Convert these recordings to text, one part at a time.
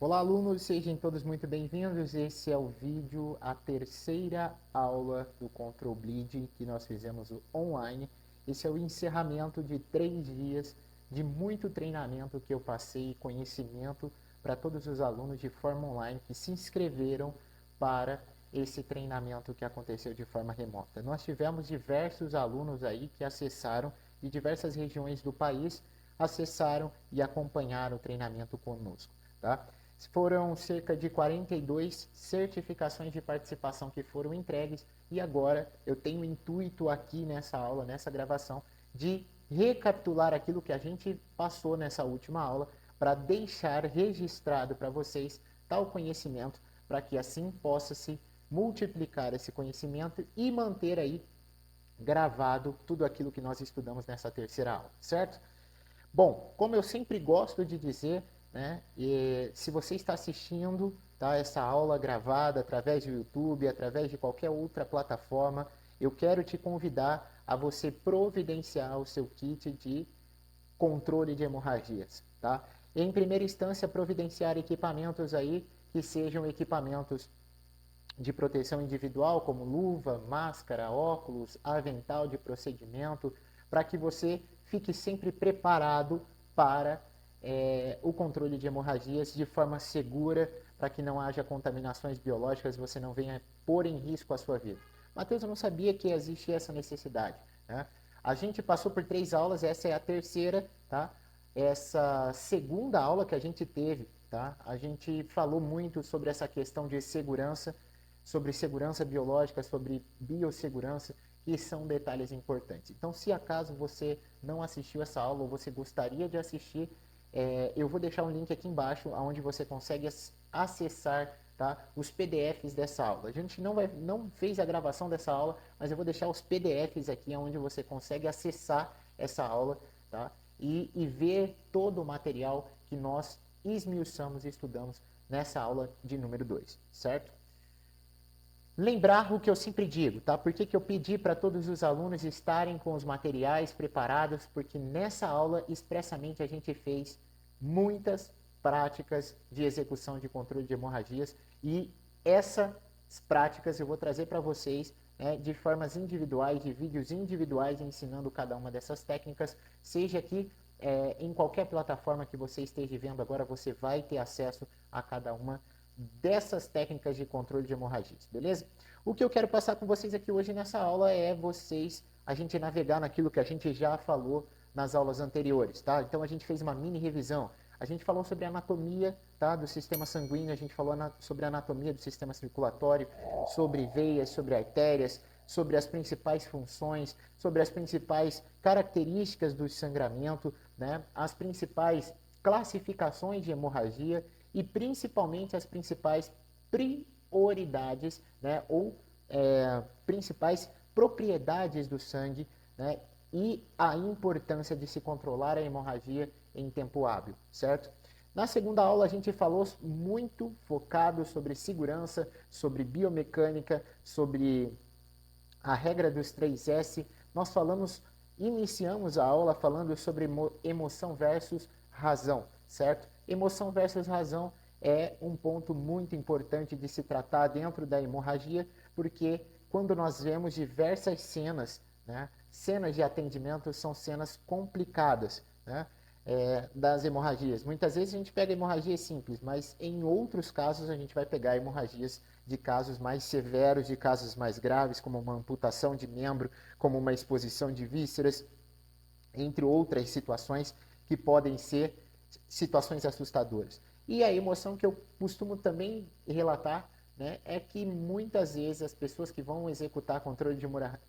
Olá, alunos, sejam todos muito bem-vindos. Esse é o vídeo, a terceira aula do Control Bleed que nós fizemos online. Esse é o encerramento de 3 dias de muito treinamento que eu passei, conhecimento para todos os alunos de forma online que se inscreveram para esse treinamento que aconteceu de forma remota. Nós tivemos diversos alunos aí que acessaram de diversas regiões do país, acessaram e acompanharam o treinamento conosco, tá? Foram cerca de 42 certificações de participação que foram entregues e agora eu tenho o intuito aqui nessa aula, nessa gravação, de recapitular aquilo que a gente passou nessa última aula para deixar registrado para vocês tal conhecimento, para que assim possa se multiplicar esse conhecimento e manter aí gravado tudo aquilo que nós estudamos nessa terceira aula, certo? Bom, como eu sempre gosto de dizer, né, se você está assistindo, tá, essa aula gravada através do YouTube, através de qualquer outra plataforma, eu quero te convidar a você providenciar o seu kit de controle de hemorragias, tá? Em primeira instância, providenciar equipamentos aí que sejam equipamentos de proteção individual, como luva, máscara, óculos, avental de procedimento, para que você fique sempre preparado para o controle de hemorragias de forma segura, para que não haja contaminações biológicas, você não venha pôr em risco a sua vida. Matheus, eu não sabia que existe essa necessidade, né? A gente passou por 3 aulas, essa é a terceira, tá? Essa segunda aula que a gente teve, tá? A gente falou muito sobre essa questão de segurança, sobre segurança biológica, sobre biossegurança, que são detalhes importantes. Então, se acaso você não assistiu essa aula ou você gostaria de assistir, eu vou deixar um link aqui embaixo, onde você consegue acessar, tá, os PDFs dessa aula. A gente não fez a gravação dessa aula, mas eu vou deixar os PDFs aqui, onde você consegue acessar essa aula, tá, e ver todo o material que nós esmiuçamos e estudamos nessa aula de número 2, certo? Lembrar o que eu sempre digo, tá? Por que eu pedi para todos os alunos estarem com os materiais preparados? Porque nessa aula, expressamente, a gente fez muitas práticas de execução de controle de hemorragias e essas práticas eu vou trazer para vocês, né, de formas individuais, de vídeos individuais, ensinando cada uma dessas técnicas, seja aqui em qualquer plataforma que você esteja vendo agora, você vai ter acesso a cada uma dessas técnicas de controle de hemorragias, beleza? O que eu quero passar com vocês aqui hoje nessa aula é a gente navegar naquilo que a gente já falou nas aulas anteriores, tá? Então a gente fez uma mini revisão. A gente falou sobre a anatomia, tá, do sistema sanguíneo, a gente falou sobre a anatomia do sistema circulatório, sobre veias, sobre artérias, sobre as principais funções, sobre as principais características do sangramento, né, as principais classificações de hemorragia e principalmente as principais prioridades, né, ou principais propriedades do sangue, né, e a importância de se controlar a hemorragia em tempo hábil, certo? Na segunda aula a gente falou muito focado sobre segurança, sobre biomecânica, sobre a regra dos 3S. Nós iniciamos a aula falando sobre emoção versus razão, certo? Emoção versus razão é um ponto muito importante de se tratar dentro da hemorragia, porque quando nós vemos diversas cenas, né, cenas de atendimento são cenas complicadas, né, das hemorragias. Muitas vezes a gente pega hemorragias simples, mas em outros casos a gente vai pegar hemorragias de casos mais severos, de casos mais graves, como uma amputação de membro, como uma exposição de vísceras, entre outras situações que podem ser situações assustadoras. E a emoção que eu costumo também relatar, né, é que muitas vezes as pessoas que vão executar controle de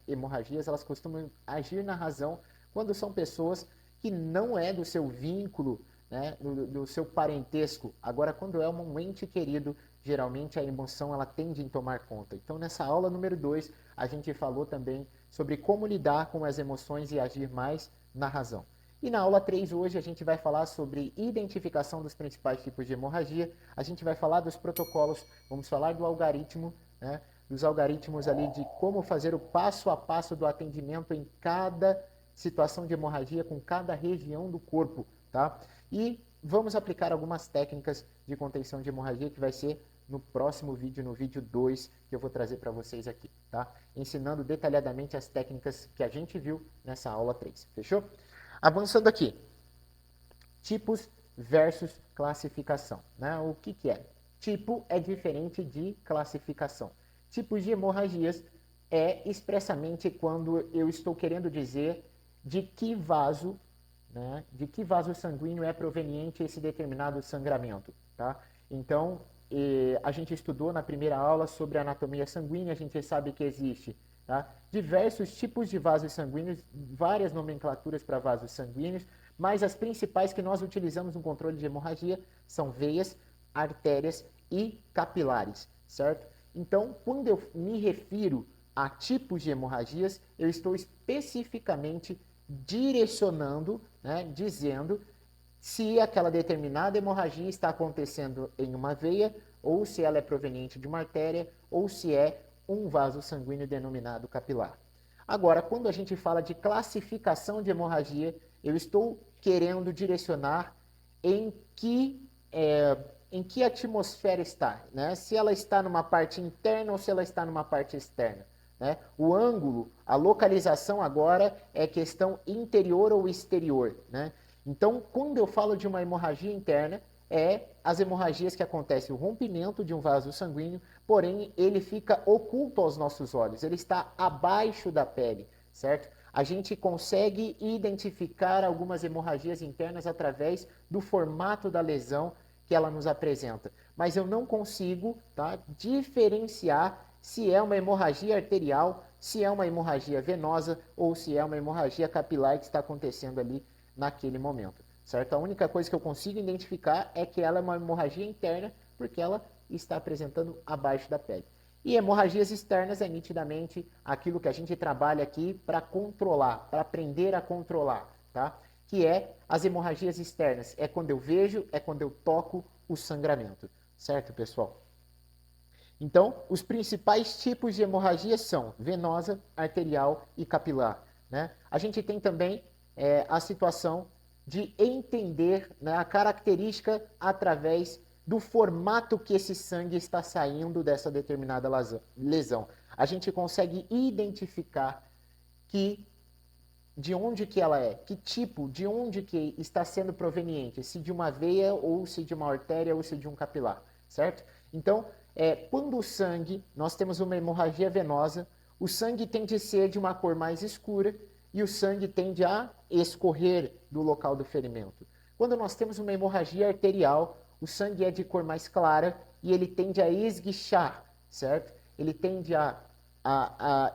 hemorragias, elas costumam agir na razão quando são pessoas que não é do seu vínculo, né, do seu parentesco. Agora, quando é um ente querido, geralmente a emoção ela tende a tomar conta. Então, nessa aula número 2, a gente falou também sobre como lidar com as emoções e agir mais na razão. E na aula 3 hoje a gente vai falar sobre identificação dos principais tipos de hemorragia, a gente vai falar dos protocolos, vamos falar do algoritmo, né, dos algoritmos ali de como fazer o passo a passo do atendimento em cada situação de hemorragia com cada região do corpo, tá? E vamos aplicar algumas técnicas de contenção de hemorragia, que vai ser no próximo vídeo, no vídeo 2, que eu vou trazer para vocês aqui, tá? Ensinando detalhadamente as técnicas que a gente viu nessa aula 3, fechou? Avançando aqui, tipos versus classificação, né? O que é? Tipo é diferente de classificação. Tipos de hemorragias é expressamente quando eu estou querendo dizer de que vaso, né, de que vaso sanguíneo é proveniente esse determinado sangramento, tá? Então, a gente estudou na primeira aula sobre anatomia sanguínea, a gente sabe que existe, tá, diversos tipos de vasos sanguíneos, várias nomenclaturas para vasos sanguíneos, mas as principais que nós utilizamos no controle de hemorragia são veias, artérias e capilares, certo? Então, quando eu me refiro a tipos de hemorragias, eu estou especificamente direcionando, né, dizendo se aquela determinada hemorragia está acontecendo em uma veia, ou se ela é proveniente de uma artéria, ou se é um vaso sanguíneo denominado capilar. Agora, quando a gente fala de classificação de hemorragia, eu estou querendo direcionar em que atmosfera está, né? Se ela está numa parte interna ou se ela está numa parte externa, né? O ângulo, a localização agora é questão interior ou exterior, né? Então, quando eu falo de uma hemorragia interna, é as hemorragias que acontecem o rompimento de um vaso sanguíneo, porém ele fica oculto aos nossos olhos, ele está abaixo da pele, certo? A gente consegue identificar algumas hemorragias internas através do formato da lesão que ela nos apresenta, mas eu não consigo, tá, diferenciar se é uma hemorragia arterial, se é uma hemorragia venosa ou se é uma hemorragia capilar que está acontecendo ali naquele momento, certo? A única coisa que eu consigo identificar é que ela é uma hemorragia interna, porque ela está apresentando abaixo da pele. E hemorragias externas é nitidamente aquilo que a gente trabalha aqui para controlar, para aprender a controlar, tá? Que é as hemorragias externas. É quando eu vejo, é quando eu toco o sangramento, certo, pessoal? Então, os principais tipos de hemorragia são venosa, arterial e capilar, né? A gente tem também a situação de entender, né, a característica através do formato que esse sangue está saindo dessa determinada lesão. A gente consegue identificar de onde que ela é, que tipo, de onde que está sendo proveniente, se de uma veia ou se de uma artéria ou se de um capilar, certo? Então, quando o sangue, nós temos uma hemorragia venosa, o sangue tende a ser de uma cor mais escura e o sangue tende a escorrer do local do ferimento. Quando nós temos uma hemorragia arterial, o sangue é de cor mais clara e ele tende a esguichar, certo? Ele tende a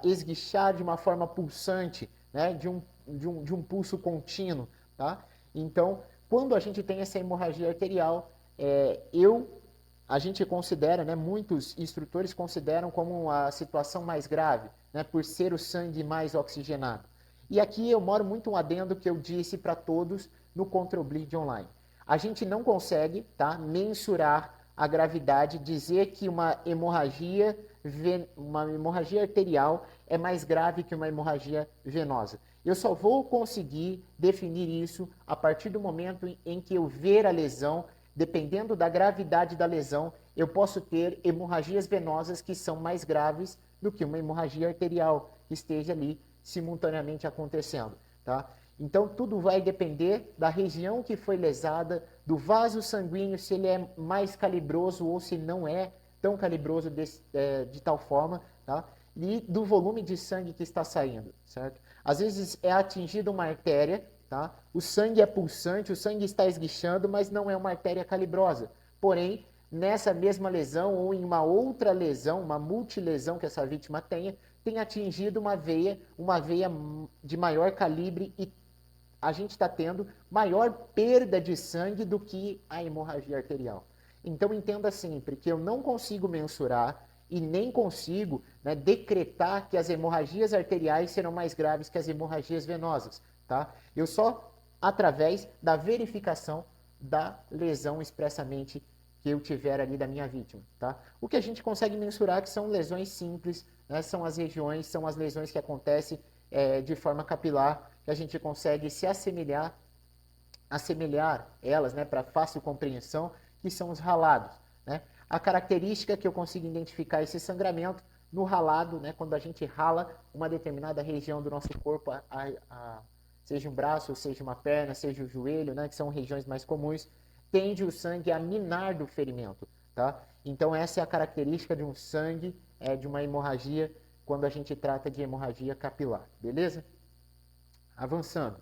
esguichar de uma forma pulsante, né? de um pulso contínuo, tá? Então, quando a gente tem essa hemorragia arterial, a gente considera, né, muitos instrutores consideram como a situação mais grave, né, por ser o sangue mais oxigenado. E aqui eu moro muito um adendo que eu disse para todos no Control Bleed Online. A gente não consegue, tá, mensurar a gravidade, dizer que uma hemorragia arterial é mais grave que uma hemorragia venosa. Eu só vou conseguir definir isso a partir do momento em que eu ver a lesão. Dependendo da gravidade da lesão, eu posso ter hemorragias venosas que são mais graves do que uma hemorragia arterial que esteja ali simultaneamente acontecendo, tá? Então, tudo vai depender da região que foi lesada, do vaso sanguíneo, se ele é mais calibroso ou se não é tão calibroso de tal forma, tá? E do volume de sangue que está saindo, certo? Às vezes é atingida uma artéria, tá? O sangue é pulsante, o sangue está esguichando, mas não é uma artéria calibrosa. Porém, nessa mesma lesão ou em uma outra lesão, uma multilesão que essa vítima tem atingido uma veia de maior calibre e a gente está tendo maior perda de sangue do que a hemorragia arterial. Então, entenda sempre que eu não consigo mensurar e nem consigo, né, decretar que as hemorragias arteriais serão mais graves que as hemorragias venosas, tá? Eu só através da verificação da lesão expressamente que eu tiver ali da minha vítima, tá? O que a gente consegue mensurar que são lesões simples, né, são as lesões que acontecem de forma capilar, que a gente consegue se assemelhar elas, né, para fácil compreensão, que são os ralados, né? A característica que eu consigo identificar esse sangramento no ralado, né? Quando a gente rala uma determinada região do nosso corpo, seja um braço, seja uma perna, seja o joelho, né? Que são regiões mais comuns, tende o sangue a minar do ferimento, tá? Então essa é a característica de um sangue, de uma hemorragia, quando a gente trata de hemorragia capilar, beleza? Avançando.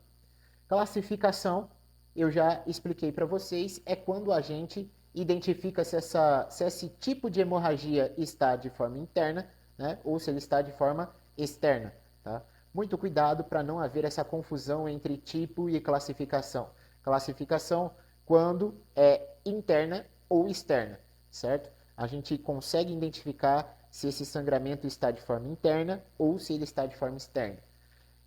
Classificação, eu já expliquei para vocês, é quando a gente identifica se esse tipo de hemorragia está de forma interna, né, ou se ele está de forma externa. Tá? Muito cuidado para não haver essa confusão entre tipo e classificação. Classificação quando é interna ou externa, certo? A gente consegue identificar se esse sangramento está de forma interna ou se ele está de forma externa.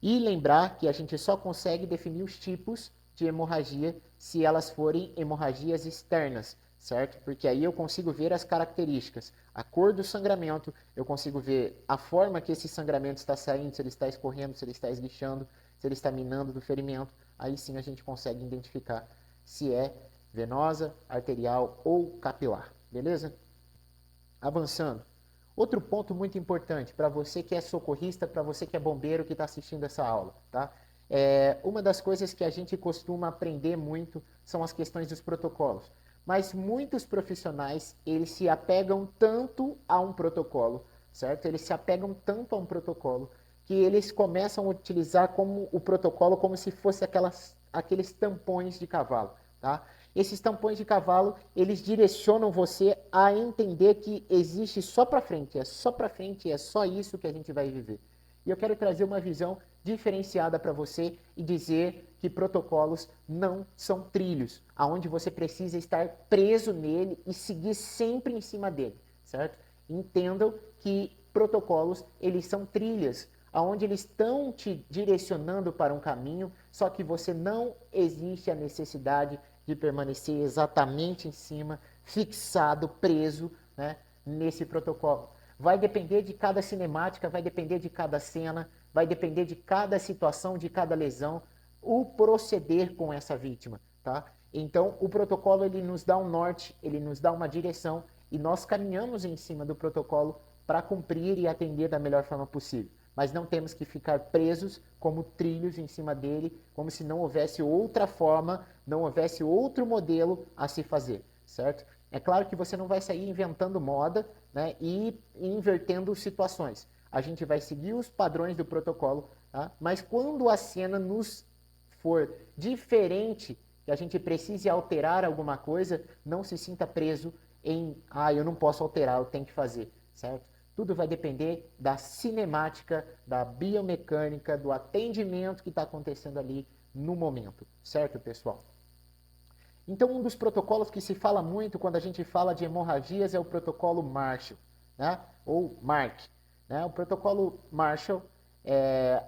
E lembrar que a gente só consegue definir os tipos de hemorragia se elas forem hemorragias externas, certo? Porque aí eu consigo ver as características, a cor do sangramento, eu consigo ver a forma que esse sangramento está saindo, se ele está escorrendo, se ele está esguichando, se ele está minando do ferimento. Aí sim a gente consegue identificar se é venosa, arterial ou capilar, beleza? Avançando. Outro ponto muito importante para você que é socorrista, para você que é bombeiro que está assistindo essa aula, tá? Uma das coisas que a gente costuma aprender muito são as questões dos protocolos. Mas muitos profissionais, eles se apegam tanto a um protocolo, certo? Eles se apegam tanto a um protocolo que eles começam a utilizar como o protocolo como se fosse aqueles tampões de cavalo, tá? Esses tampões de cavalo, eles direcionam você a entender que existe só para frente, é só isso que a gente vai viver. E eu quero trazer uma visão diferenciada para você e dizer que protocolos não são trilhos, aonde você precisa estar preso nele e seguir sempre em cima dele, certo? Entendam que protocolos, eles são trilhas, aonde eles estão te direcionando para um caminho, só que você não existe a necessidade de permanecer exatamente em cima, fixado, preso, né, nesse protocolo. Vai depender de cada cinemática, vai depender de cada cena, vai depender de cada situação, de cada lesão, o proceder com essa vítima, tá? Então, o protocolo, ele nos dá um norte, ele nos dá uma direção e nós caminhamos em cima do protocolo para cumprir e atender da melhor forma possível. Mas não temos que ficar presos como trilhos em cima dele, como se não houvesse outra forma, não houvesse outro modelo a se fazer, certo? É claro que você não vai sair inventando moda, né, e invertendo situações. A gente vai seguir os padrões do protocolo, tá? Mas quando a cena nos for diferente, que a gente precise alterar alguma coisa, não se sinta preso em, eu não posso alterar, eu tenho que fazer, certo? Tudo vai depender da cinemática, da biomecânica, do atendimento que está acontecendo ali no momento, certo, pessoal? Então, um dos protocolos que se fala muito quando a gente fala de hemorragias é o protocolo Marshall, né? Ou MARC. Né? O protocolo Marshall,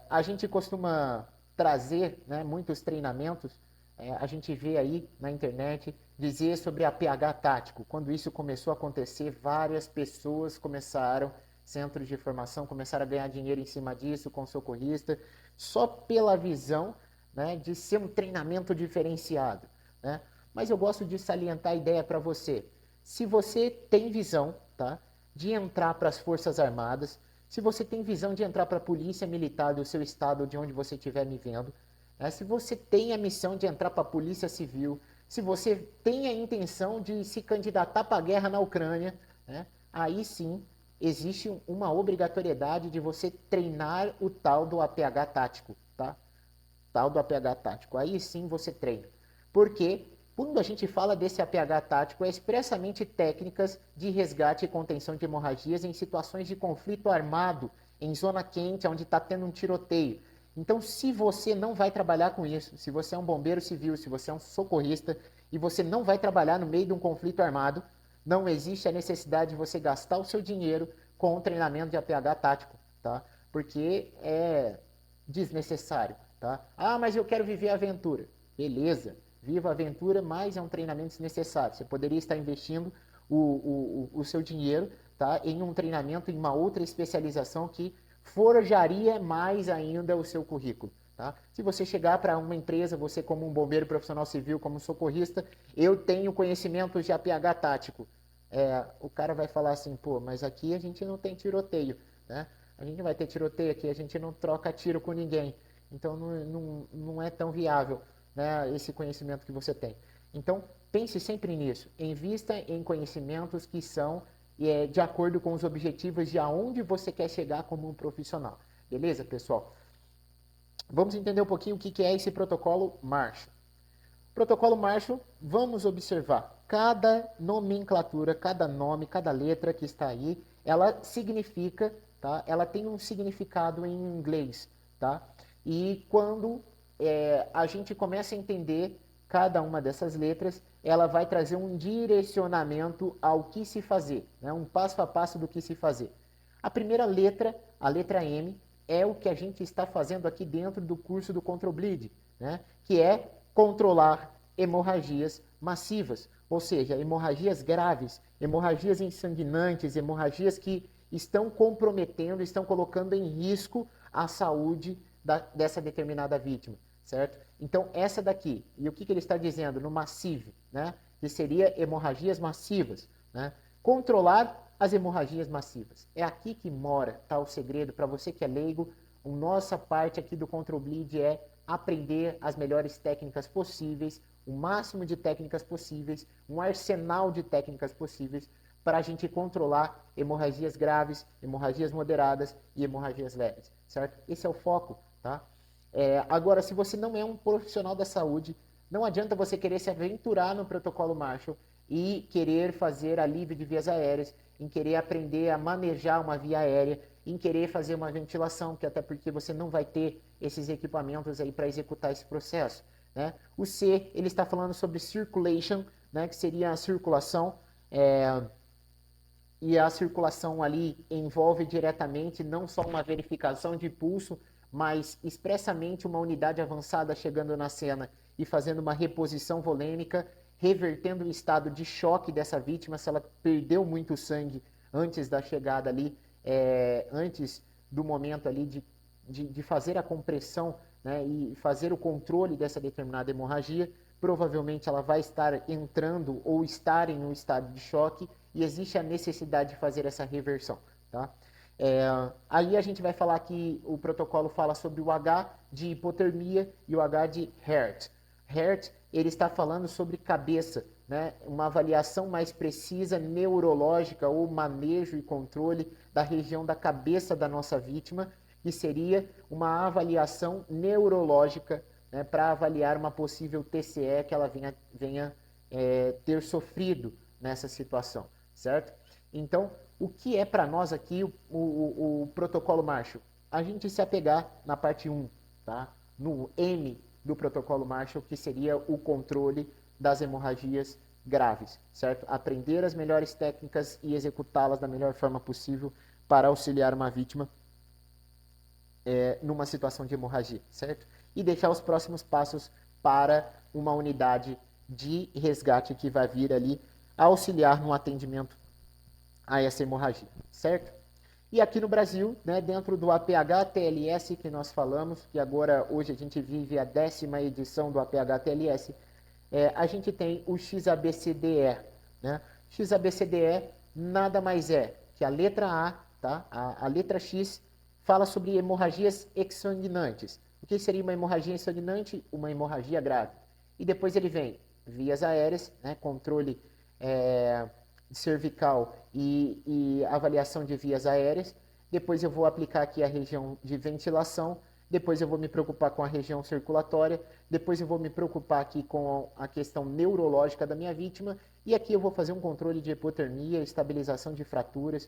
a gente costuma trazer, né, muitos treinamentos, a gente vê aí na internet dizer sobre APH tático. Quando isso começou a acontecer, várias pessoas começaram, centros de formação, começaram a ganhar dinheiro em cima disso, com socorrista, só pela visão, né, de ser um treinamento diferenciado, né? Mas eu gosto de salientar a ideia para você. Se você tem visão, tá, de entrar para as Forças Armadas, se você tem visão de entrar para a Polícia Militar do seu estado, de onde você estiver me vendo, né, se você tem a missão de entrar para a Polícia Civil, se você tem a intenção de se candidatar para a guerra na Ucrânia, né, aí sim existe uma obrigatoriedade de você treinar o tal do APH tático, tá? Tal do APH tático. Aí sim você treina. Porque quando a gente fala desse APH tático, é expressamente técnicas de resgate e contenção de hemorragias em situações de conflito armado, em zona quente, onde está tendo um tiroteio. Então, se você não vai trabalhar com isso, se você é um bombeiro civil, se você é um socorrista, e você não vai trabalhar no meio de um conflito armado, não existe a necessidade de você gastar o seu dinheiro com o treinamento de APH tático, tá? Porque é desnecessário, tá? Mas eu quero viver a aventura. Beleza, viva a aventura, mas é um treinamento desnecessário. Você poderia estar investindo o seu dinheiro, tá, em um treinamento, em uma outra especialização que forjaria mais ainda o seu currículo, Tá? Se você chegar para uma empresa, você como um bombeiro profissional civil, como um socorrista, eu tenho conhecimento de APH tático. O cara vai falar assim, pô, mas aqui a gente não tem tiroteio, né? A gente não vai ter tiroteio aqui, a gente não troca tiro com ninguém. Então não é tão viável, né, esse conhecimento que você tem. Então pense sempre nisso. Invista em conhecimentos que são de acordo com os objetivos de aonde você quer chegar como um profissional. Beleza, pessoal? Vamos entender um pouquinho o que é esse protocolo Marshall. Protocolo Marshall, vamos observar. Cada nomenclatura, cada nome, cada letra que está aí, ela significa, tá? Ela tem um significado em inglês, tá? E quando a gente começa a entender cada uma dessas letras, ela vai trazer um direcionamento ao que se fazer, né? Um passo a passo do que se fazer. A primeira letra, a letra M, é o que a gente está fazendo aqui dentro do curso do Control Bleed, né? Que é controlar hemorragias massivas, ou seja, hemorragias graves, hemorragias insanguinantes, hemorragias que estão comprometendo, estão colocando em risco a saúde dessa determinada vítima, certo? Então, essa daqui, e o que ele está dizendo no massive, né? Que seria hemorragias massivas, né? Controlar as hemorragias massivas. É aqui que mora, tá, o segredo. Para você que é leigo, a nossa parte aqui do Control Bleed é aprender as melhores técnicas possíveis, o máximo de técnicas possíveis, um arsenal de técnicas possíveis para a gente controlar hemorragias graves, hemorragias moderadas e hemorragias leves, certo? Esse é o foco, tá? Agora, se você não é um profissional da saúde, não adianta você querer se aventurar no protocolo Marshall e querer fazer alívio de vias aéreas, em querer aprender a manejar uma via aérea, em querer fazer uma ventilação, que até porque você não vai ter esses equipamentos aí para executar esse processo, né? O C, ele está falando sobre circulation, né, que seria a circulação, e a circulação ali envolve diretamente não só uma verificação de pulso, mas expressamente uma unidade avançada chegando na cena e fazendo uma reposição volêmica, revertendo o estado de choque dessa vítima, se ela perdeu muito sangue antes da chegada ali, antes do momento ali de fazer a compressão, né, e fazer o controle dessa determinada hemorragia. Provavelmente ela vai estar entrando ou estar em um estado de choque e existe a necessidade de fazer essa reversão, tá? Aí a gente vai falar que o protocolo fala sobre o H de hipotermia e o H de HEART. HEART, ele está falando sobre cabeça, né? Uma avaliação mais precisa, neurológica ou manejo e controle da região da cabeça da nossa vítima, que seria uma avaliação neurológica, né, para avaliar uma possível TCE que ela venha ter sofrido nessa situação, certo? Então, o que é para nós aqui o protocolo Marshall? A gente se apegar na parte 1, tá? No M do protocolo Marshall, que seria o controle das hemorragias graves, certo? Aprender as melhores técnicas e executá-las da melhor forma possível para auxiliar uma vítima numa situação de hemorragia, certo? E deixar os próximos passos para uma unidade de resgate que vai vir ali auxiliar no atendimento a essa hemorragia, certo? E aqui no Brasil, né, dentro do APH-TLS que nós falamos, que agora hoje a gente vive a 10ª edição do APH-TLS, a gente tem o XABCDE, né? XABCDE nada mais é que a letra A, tá? A letra X fala sobre hemorragias exsanguinantes. O que seria uma hemorragia exsanguinante? Uma hemorragia grave. E depois ele vem vias aéreas, né? Controle cervical e avaliação de vias aéreas. Depois eu vou aplicar aqui a região de ventilação. Depois eu vou me preocupar com a região circulatória. Depois eu vou me preocupar aqui com a questão neurológica da minha vítima. E aqui eu vou fazer um controle de hipotermia, estabilização de fraturas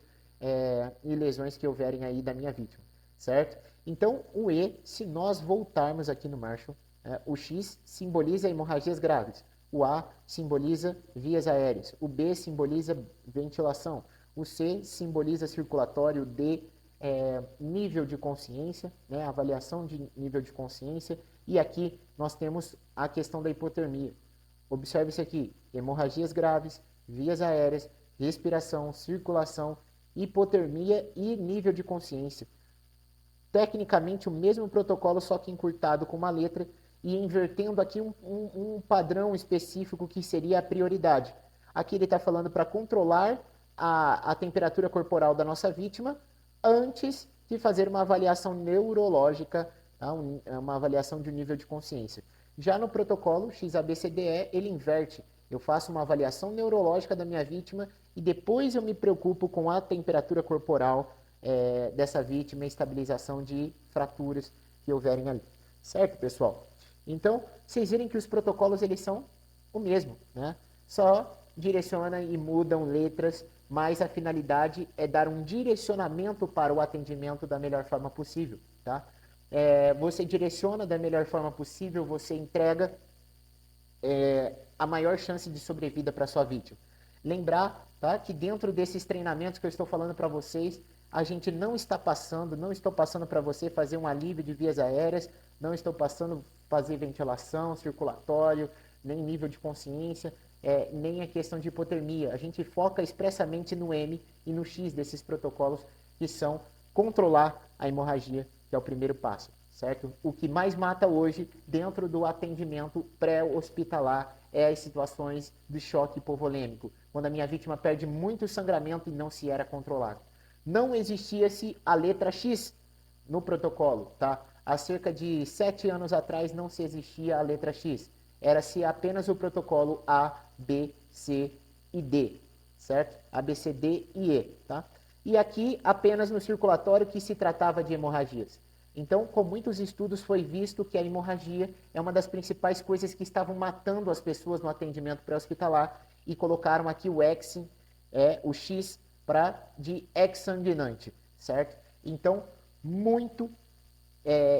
e lesões que houverem aí da minha vítima, certo? Então, o E, se nós voltarmos aqui no Marshall, o X simboliza hemorragias graves. O A simboliza vias aéreas. O B simboliza ventilação. O C simboliza circulatório. O D nível de consciência, né? Avaliação de nível de consciência. E aqui nós temos a questão da hipotermia. Observe isso aqui: hemorragias graves, vias aéreas, respiração, circulação, hipotermia e nível de consciência. tecnicamente o mesmo protocolo, só que encurtado com uma letra e invertendo aqui um padrão específico que seria a prioridade. Aqui ele está falando para controlar a temperatura corporal da nossa vítima antes de fazer uma avaliação neurológica, tá? Uma avaliação de nível de consciência. Já no protocolo XABCDE, ele inverte. Eu faço uma avaliação neurológica da minha vítima e depois eu me preocupo com a temperatura corporal dessa vítima e estabilização de fraturas que houverem ali. Certo, pessoal? Então, vocês verem que os protocolos eles são o mesmo, né? Só direciona e mudam letras, mas a finalidade é dar um direcionamento para o atendimento da melhor forma possível, tá? Você direciona da melhor forma possível, você entrega a maior chance de sobrevida para sua vítima. Lembrar, tá, que dentro desses treinamentos que eu estou falando para vocês, a gente não estou passando para você fazer um alívio de vias aéreas, não estou passando fazer ventilação, circulatório, nem nível de consciência, nem a questão de hipotermia. A gente foca expressamente no M e no X desses protocolos, que são controlar a hemorragia, que é o primeiro passo, certo? O que mais mata hoje, dentro do atendimento pré-hospitalar, é as situações de choque hipovolêmico, quando a minha vítima perde muito sangramento e não se era controlado. Não existia-se a letra X no protocolo, tá? Há cerca de 7 anos atrás não se existia a letra X. Era-se apenas o protocolo A, B, C e D, certo? A, B, C, D e E, tá? E aqui apenas no circulatório que se tratava de hemorragias. Então, com muitos estudos foi visto que a hemorragia é uma das principais coisas que estavam matando as pessoas no atendimento pré-hospitalar e colocaram aqui o X, o X de exsanguinante, certo? Então, muito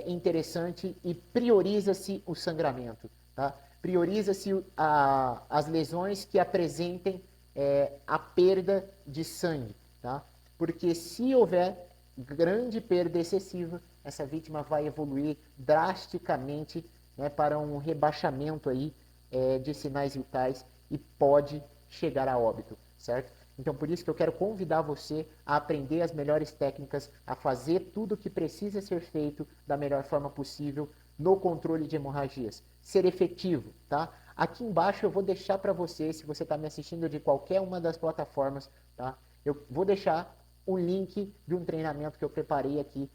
interessante e prioriza-se o sangramento, tá? Prioriza-se as lesões que apresentem a perda de sangue, tá? Porque se houver grande perda excessiva, essa vítima vai evoluir drasticamente, né, para um rebaixamento aí, de sinais vitais e pode chegar a óbito, certo? Então, por isso que eu quero convidar você a aprender as melhores técnicas, a fazer tudo o que precisa ser feito da melhor forma possível no controle de hemorragias. Ser efetivo, tá? Aqui embaixo eu vou deixar para você, se você está me assistindo de qualquer uma das plataformas, tá? Eu vou deixar o link de um treinamento que eu preparei aqui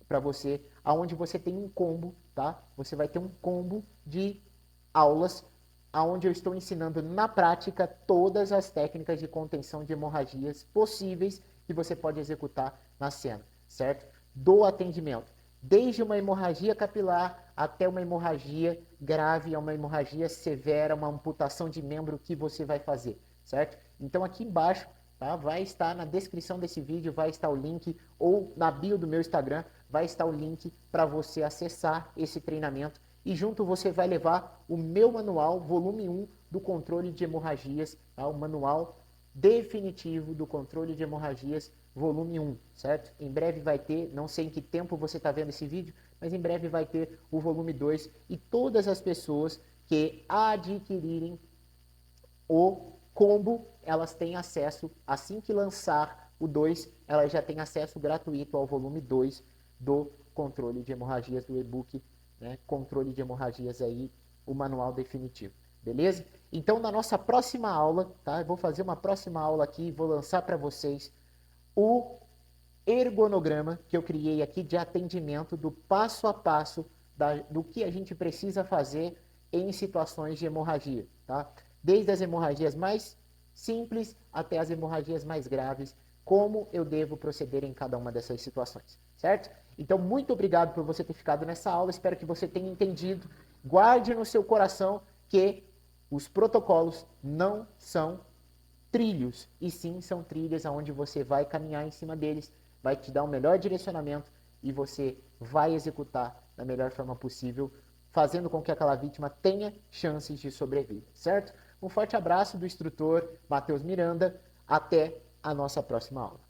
para você, aonde você tem um combo, tá? Você vai ter um combo de aulas onde eu estou ensinando na prática todas as técnicas de contenção de hemorragias possíveis que você pode executar na cena, certo? Do atendimento, desde uma hemorragia capilar até uma hemorragia grave, uma hemorragia severa, uma amputação de membro que você vai fazer, certo? Então aqui embaixo, tá, vai estar na descrição desse vídeo, vai estar o link, ou na bio do meu Instagram, vai estar o link para você acessar esse treinamento. E junto você vai levar o meu manual, volume 1 do controle de hemorragias, tá? O manual definitivo do controle de hemorragias, volume 1, certo? Em breve vai ter, não sei em que tempo você está vendo esse vídeo, mas em breve vai ter o volume 2 e todas as pessoas que adquirirem o combo, elas têm acesso, assim que lançar o 2, elas já têm acesso gratuito ao volume 2 do controle de hemorragias do e-book, né? Controle de hemorragias aí, o manual definitivo, beleza? Então, na nossa próxima aula, tá? Eu vou fazer uma próxima aula aqui e vou lançar para vocês o ergonograma que eu criei aqui de atendimento do passo a passo do que a gente precisa fazer em situações de hemorragia, tá? Desde as hemorragias mais simples até as hemorragias mais graves, como eu devo proceder em cada uma dessas situações, certo? Então, muito obrigado por você ter ficado nessa aula, espero que você tenha entendido. Guarde no seu coração que os protocolos não são trilhos, e sim são trilhas onde você vai caminhar em cima deles, vai te dar um melhor direcionamento e você vai executar da melhor forma possível, fazendo com que aquela vítima tenha chances de sobrevida, certo? Um forte abraço do instrutor Matheus Miranda, até a nossa próxima aula.